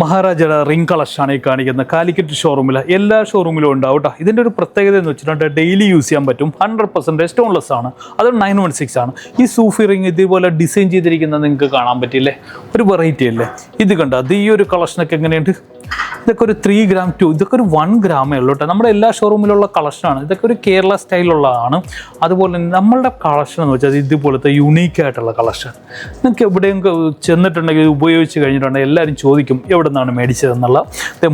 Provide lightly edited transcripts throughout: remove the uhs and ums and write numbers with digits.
മഹാരാജയുടെ ring കളക്ഷനാണ് ഈ കാണിക്കുന്നത്. കാലിക്കറ്റ് ഷോറൂമിൽ എല്ലാ ഷോറൂമിലും ഉണ്ടാവും കേട്ടോ. ഇതിൻ്റെ ഒരു പ്രത്യേകത എന്ന് വെച്ചിട്ടുണ്ടെങ്കിൽ ഡെയിലി യൂസ് ചെയ്യാൻ പറ്റും. 100% സ്റ്റോൺലെസ് ആണ്. അത് 916 ആണ്. ഈ സൂഫി റിംഗ് ഇതേപോലെ ഡിസൈൻ ചെയ്തിരിക്കുന്നത് നിങ്ങൾക്ക് കാണാൻ പറ്റില്ലേ? ഒരു വെറൈറ്റി അല്ലേ ഇത്? കണ്ടോ, അത് ഈ ഒരു കളക്ഷനൊക്കെ എങ്ങനെയുണ്ട്? ഇതൊക്കെ ഒരു 3 gram 2, ഇതൊക്കെ ഒരു 1 gram ഉള്ളൂ കേട്ടോ. നമ്മുടെ എല്ലാ ഷോറൂമിലുള്ള കളക്ഷനാണ്. ഇതൊക്കെ ഒരു കേരള സ്റ്റൈലുള്ളതാണ്. അതുപോലെ തന്നെ നമ്മളുടെ കളക്ഷൻ എന്ന് വെച്ചാൽ ഇതുപോലത്തെ യുണീക്കായിട്ടുള്ള കളക്ഷൻ. നിങ്ങൾക്ക് എവിടെയും ചെന്നിട്ടുണ്ടെങ്കിൽ ഉപയോഗിച്ച് കഴിഞ്ഞിട്ടുണ്ടെങ്കിൽ എല്ലാവരും ചോദിക്കും എവിടെ നിന്നാണ് മേടിച്ചതെന്നുള്ള.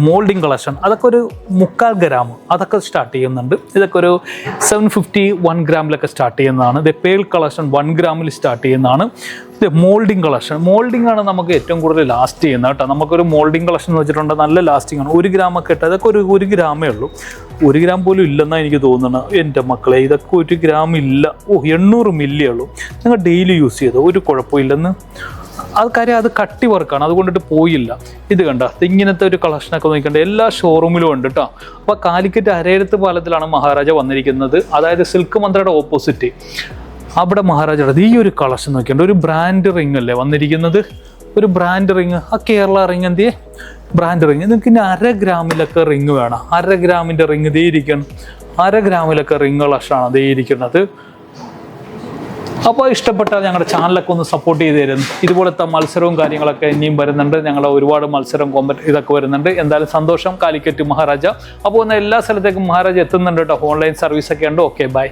മോൾഡിങ് കളക്ഷൻ അതൊക്കെ ഒരു 3/4 gram അതൊക്കെ സ്റ്റാർട്ട് ചെയ്യുന്നുണ്ട്. ഇതൊക്കെ ഒരു 750 1 gram സ്റ്റാർട്ട് ചെയ്യുന്നതാണ്. ഇത് പേൾ കളക്ഷൻ 1 gram സ്റ്റാർട്ട് ചെയ്യുന്നതാണ്. ഇത് മോൾഡിങ് കളക്ഷൻ. മോൾഡിംഗ് ആണ് നമുക്ക് ഏറ്റവും കൂടുതൽ ലാസ്റ്റ് ചെയ്യുന്നത് കേട്ടോ. നമുക്കൊരു മോൾഡിംഗ് കളക്ഷൻ എന്ന് വെച്ചിട്ടുണ്ടെങ്കിൽ നല്ല ലാസ്റ്റിംഗ് ആണ്. 1 gram ഇട്ട് അതൊക്കെ ഒരു 1 gram ഉള്ളൂ. 1 gram പോലും ഇല്ലെന്നാണ് എനിക്ക് തോന്നുന്നത്. എൻ്റെ മക്കളെ, ഇതൊക്കെ 1 gram ഇല്ല. 800 ml ഉള്ളൂ. നിങ്ങൾ ഡെയിലി യൂസ് ചെയ്തോ, ഒരു കുഴപ്പമില്ലെന്ന്. അത് കാര്യം അത് കട്ടി വർക്കാണ്, അതുകൊണ്ടിട്ട് പോയില്ല. ഇത് കണ്ട, ഇങ്ങനത്തെ ഒരു കളക്ഷനൊക്കെ നോക്കിക്കണ്ട എല്ലാ ഷോറൂമിലും ഉണ്ട് കേട്ടോ. അപ്പോൾ കാലിക്കറ്റ് അരയരത്ത് പാലത്തിലാണ് മഹാരാജ വന്നിരിക്കുന്നത്. അതായത് സിൽക്ക് മന്ത്രയുടെ ഓപ്പോസിറ്റ് അവിടെ മഹാരാജയുടെ ഈ ഒരു കളക്ഷൻ നോക്കിയുണ്ട്. ഒരു ബ്രാൻഡ് റിംഗ് അല്ലേ വന്നിരിക്കുന്നത്? ഒരു ബ്രാൻഡ് റിങ്. ആ കേരള റിങ് എന്തിയെ ബ്രാൻഡ് റിങ്. നിങ്ങൾക്ക് ഇനി 1/2 gram റിങ് വേണം. 1/2 gram റിങ് ദേ ഇരിക്കണം. 1/2 gram റിങ് കളക്ഷനാണ് ദേ ഇരിക്കുന്നത്. അപ്പോൾ ഇഷ്ടപ്പെട്ടാൽ ഞങ്ങളുടെ ചാനലൊക്കെ ഒന്ന് സപ്പോർട്ട് ചെയ്ത് തരുന്നു. ഇതുപോലത്തെ മത്സരവും കാര്യങ്ങളൊക്കെ ഇനിയും വരുന്നുണ്ട്. ഞങ്ങളുടെ ഒരുപാട് മത്സരം ഇതൊക്കെ വരുന്നുണ്ട്. എന്തായാലും സന്തോഷം കാലിക്കറ്റ് മഹാരാജ. അപ്പോൾ ഒന്ന് എല്ലാ സ്ഥലത്തേക്കും മഹാരാജ എത്തുന്നുണ്ട് കേട്ടോ. ഓൺലൈൻ സർവീസൊക്കെ ഉണ്ട്. Okay, by.